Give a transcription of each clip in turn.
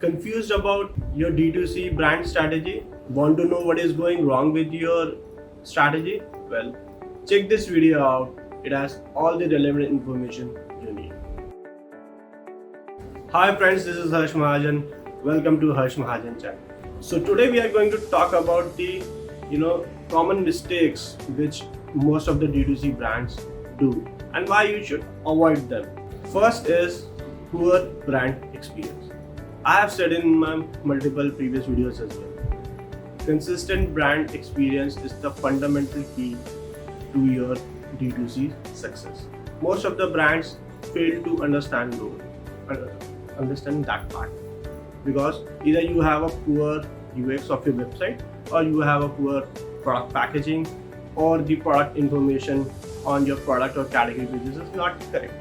Confused about your D2C brand strategy? Want to know what is going wrong with your strategy? Well, check this video out. It has all the relevant information you need. Hi friends, this is Harsh Mahajan. Welcome to Harsh Mahajan channel. So today we are going to talk about the common mistakes which most of the D2C brands do and why you should avoid them. First is poor brand experience. I have said in my multiple previous videos as well. Consistent brand experience is the fundamental key to your D2C success. Most of the brands fail to understand that part because either you have a poor UX of your website or you have a poor product packaging or the product information on your product or category pages is not correct.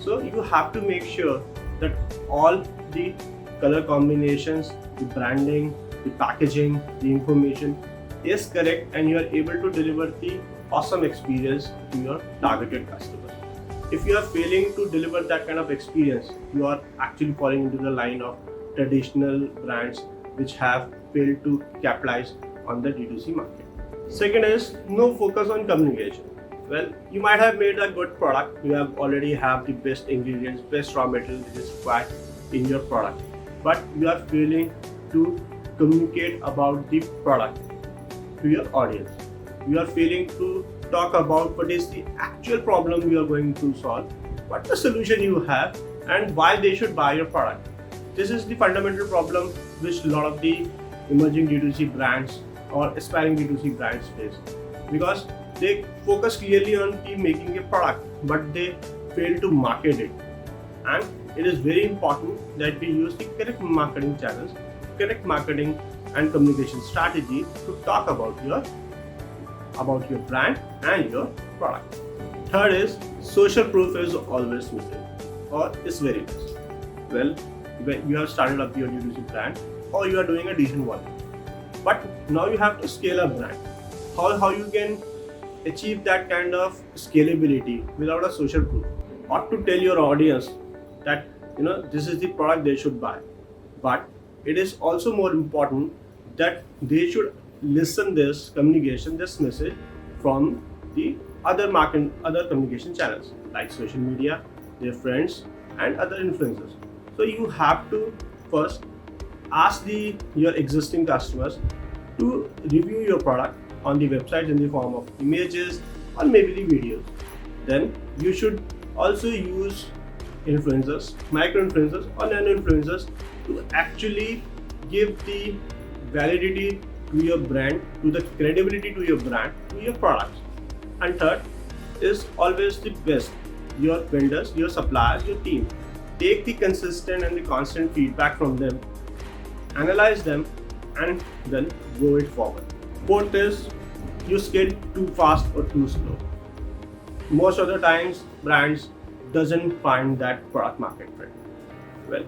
So you have to make sure that all the color combinations, the branding, the packaging, the information is correct and you are able to deliver the awesome experience to your targeted customers. If you are failing to deliver that kind of experience, you are actually falling into the line of traditional brands which have failed to capitalize on the D2C market. Second is no focus on communication. Well, you might have made a good product, you already have the best ingredients, best raw material which is required in your product, but you are failing to communicate about the product to your audience. You are failing to talk about what is the actual problem you are going to solve, what the solution you have, and why they should buy your product. This is the fundamental problem which a lot of the emerging D2C brands or aspiring D2C brands face, because they focus clearly on making a product, but they fail to market it. And it is very important that we use the correct marketing channels, correct marketing and communication strategy to talk about your brand and your product. Third is social proof is always missing or is very less. Well, when you have started up your D2C brand or you are doing a decent volume, but now you have to scale up brand. How you can achieve that kind of scalability without a social proof, or to tell your audience that this is the product they should buy, but it is also more important that they should listen this message from the other communication channels like social media, their friends and other influencers. So you have to first ask your existing customers to review your product on the website in the form of images or maybe the videos. Then you should also use influencers, micro influencers or nano influencers to actually give the validity to your brand, to the credibility to your brand, to your products. And third is always the best, your vendors, your suppliers, your team. Take the consistent and the constant feedback from them, analyze them and then go it forward. Fourth is you scale too fast or too slow. Most of the times brands doesn't find that product market fit. Well,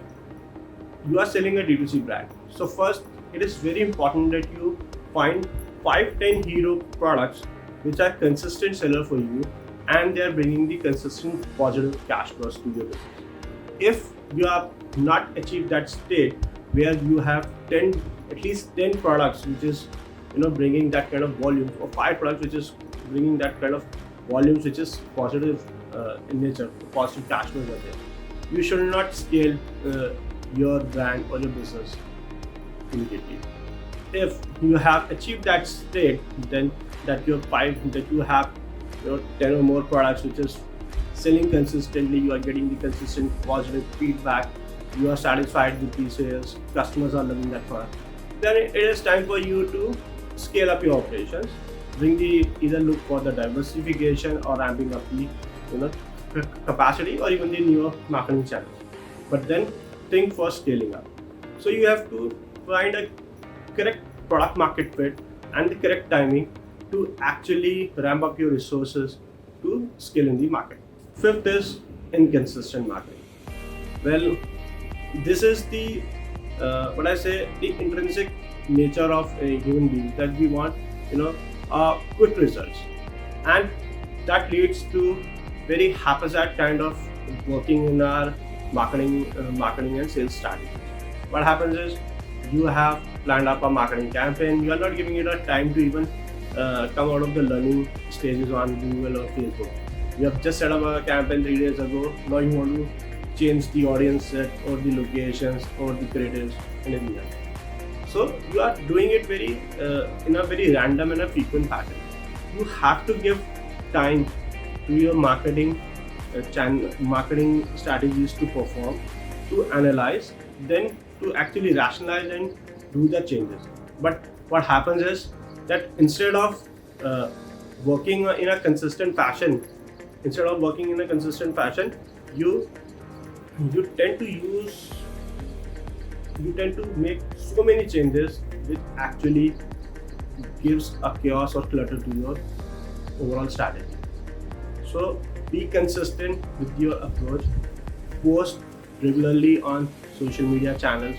you are selling a D2C brand. So first, it is very important that you find 5-10 hero products which are consistent seller for you and they are bringing the consistent positive cash flows to your business. If you have not achieved that state where you have at least 10 products which is bringing that kind of volume, or 5 products which is bringing that kind of volumes which is positive in nature, positive cash flows are there, you should not scale your brand or your business immediately. If you have achieved that state, then that you have 10 or more products which is selling consistently, you are getting the consistent positive feedback, you are satisfied with the sales, customers are loving that product, then it is time for you to scale up your operations, either look for the diversification or ramping up the capacity or even the newer marketing channels. But then think for scaling up. So you have to find a correct product market fit and the correct timing to actually ramp up your resources to scale in the market. Fifth is inconsistent marketing. Well, this is the intrinsic nature of a human being, that we want quick results, and that leads to very haphazard kind of working in our marketing and sales strategy. What happens is you have planned up a marketing campaign, you are not giving it a time to even come out of the learning stages on Google or Facebook. You have just set up a campaign 3 days ago. Now you want to change the audience set or the locations or the creatives, anything else. So you are doing it very in a very random and a frequent pattern. You have to give time to your marketing marketing strategies to perform, to analyze, then to actually rationalize and do the changes. But what happens is that instead of working in a consistent fashion, you you tend to make so many changes which actually gives a chaos or clutter to your overall strategy. So be consistent with your approach, post regularly on social media channels,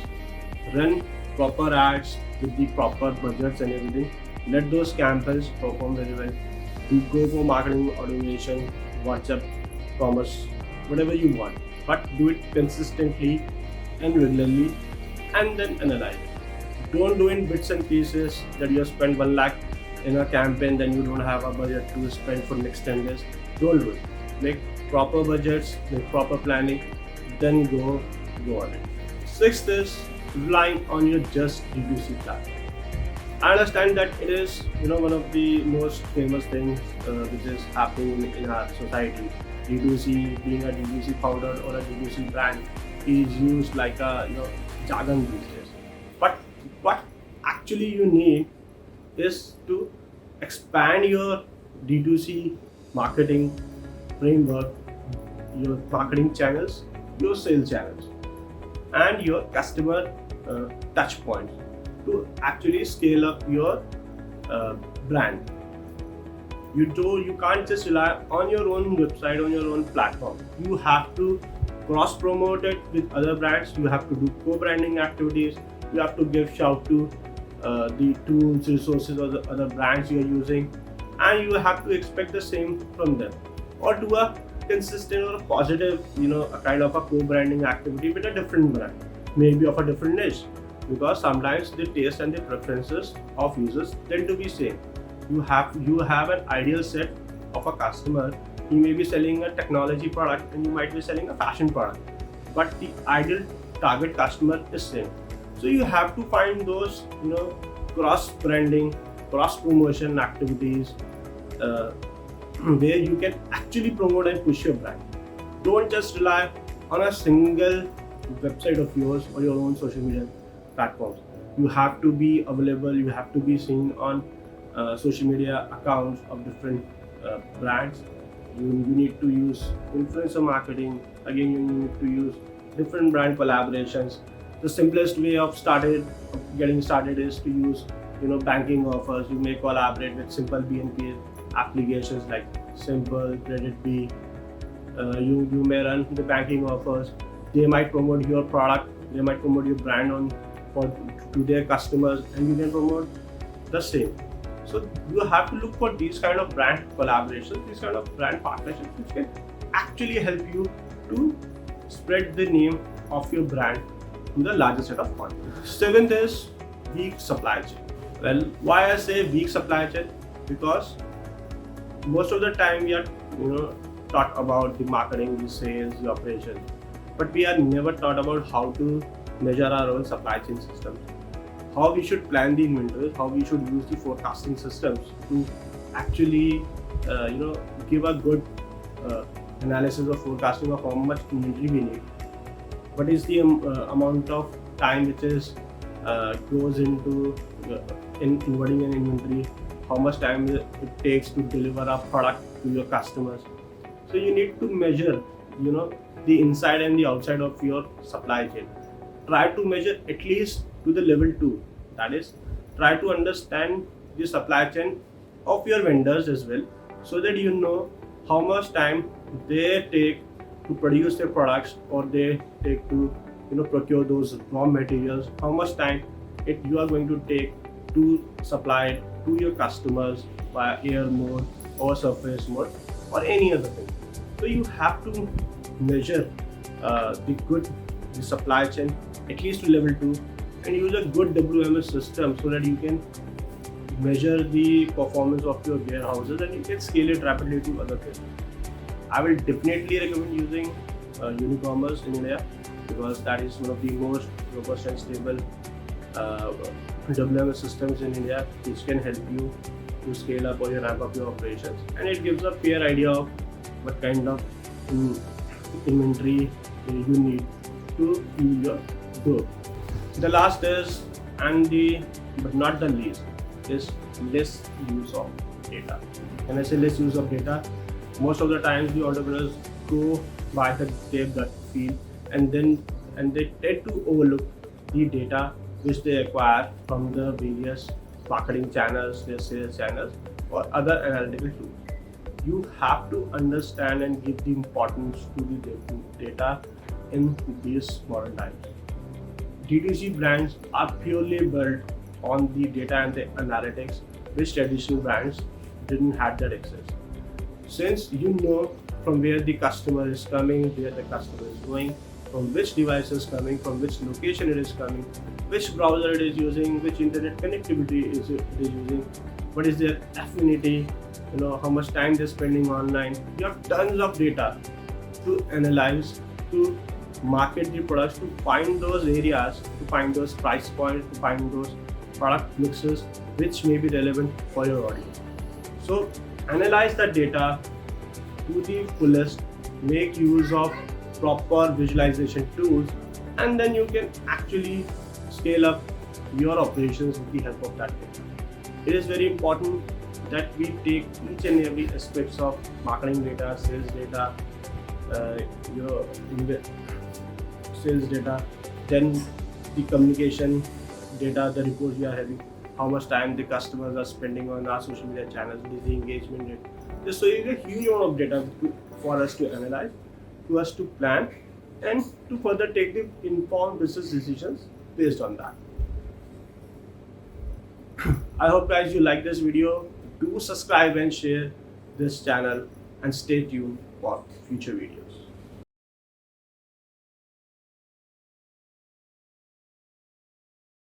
run proper ads with the proper budgets and everything. Let those campaigns perform very well. You go for marketing automation, WhatsApp, commerce, whatever you want, but do it consistently and regularly, and then analyze it. Don't do in bits and pieces that you have spent 1 lakh in a campaign, then you don't have a budget to spend for next 10 days. Don't do it. Make proper budgets, make proper planning, then go on it. Sixth is relying on your just D2C platform. I understand that it is one of the most famous things which is happening in our society. D2C, being a D2C founder or a D2C brand is used like a jargon these days. But what actually you need is to expand your D2C marketing framework, your marketing channels, your sales channels, and your customer touch points to actually scale up your brand. You can't just rely on your own website, on your own platform. You have to cross promote it with other brands. You have to do co-branding activities. You have to give shout to the tools, resources, or the other brands you are using, and you have to expect the same from them, or do a consistent or a positive, a kind of a co-branding activity with a different brand, maybe of a different niche, because sometimes the taste and the preferences of users tend to be same. You have an ideal set of a customer. He may be selling a technology product and you might be selling a fashion product, but the ideal target customer is same. So you have to find those cross branding, cross promotion activities where you can actually promote and push your brand. Don't just rely on a single website of yours or your own social media platforms. You have to be available, you have to be seen on social media accounts of different brands. You need to use influencer marketing. Again, you need to use different brand collaborations. The simplest way of getting started is to use banking offers. You may collaborate with simple BNP applications like Simple, Credit B. You may run the banking offers. They might promote your product, they might promote your brand to their customers, and you can promote the same. So you have to look for these kind of brand collaborations, these kind of brand partnerships, which can actually help you to spread the name of your brand to the larger set of audience. Seventh is weak supply chain. Well, why I say weak supply chain? Because most of the time we are taught about the marketing, the sales, the operation, but we are never taught about how to measure our own supply chain systems, how we should plan the inventory, how we should use the forecasting systems to actually give a good analysis of forecasting of how much inventory we need. What is the amount of time which is goes into in converting an inventory, how much time it takes to deliver a product to your customers. So you need to measure the inside and the outside of your supply chain. Try to measure at least to the level 2, that is, try to understand the supply chain of your vendors as well, so that you know how much time they take to produce their products, or they take to procure those raw materials, how much time you are going to take to supply it to your customers via air mode or surface mode or any other thing. So you have to measure the the supply chain at least to level 2, and use a good WMS system so that you can measure the performance of your warehouses and you can scale it rapidly to other places. I will definitely recommend using Unicommerce in India, because that is one of the most robust and stable WMS systems in India, which can help you to scale up or ramp up your operations, and it gives a fair idea of what kind of inventory you need to fuel your growth. The last is, but not the least, is less use of data. When I say less use of data, most of the times the entrepreneurs go by their gut feel, and they tend to overlook the data which they acquire from the various marketing channels, their sales channels, or other analytical tools. You have to understand and give the importance to the data in these modern times. D2C brands are purely built on the data and the analytics, which traditional brands didn't have that access. Since you know from where the customer is coming, where the customer is going, from which device is coming, from which location it is coming, which browser it is using, which internet connectivity it is using, what is their affinity, how much time they're spending online. You have tons of data to analyze, to market the products, to find those areas, to find those price points, to find those product mixes which may be relevant for your audience. So analyze the data to the fullest, make use of proper visualization tools, and then you can actually scale up your operations with the help of that data. It is very important that we take each and every aspects of marketing data, sales data, sales data, then the communication data, the reports we are having, how much time the customers are spending on our social media channels, what is the engagement rate. Just so you get a huge amount of data for us to analyze, to us to plan, and to further take the informed business decisions based on that. I hope guys you like this video. Do subscribe and share this channel, and stay tuned for future videos.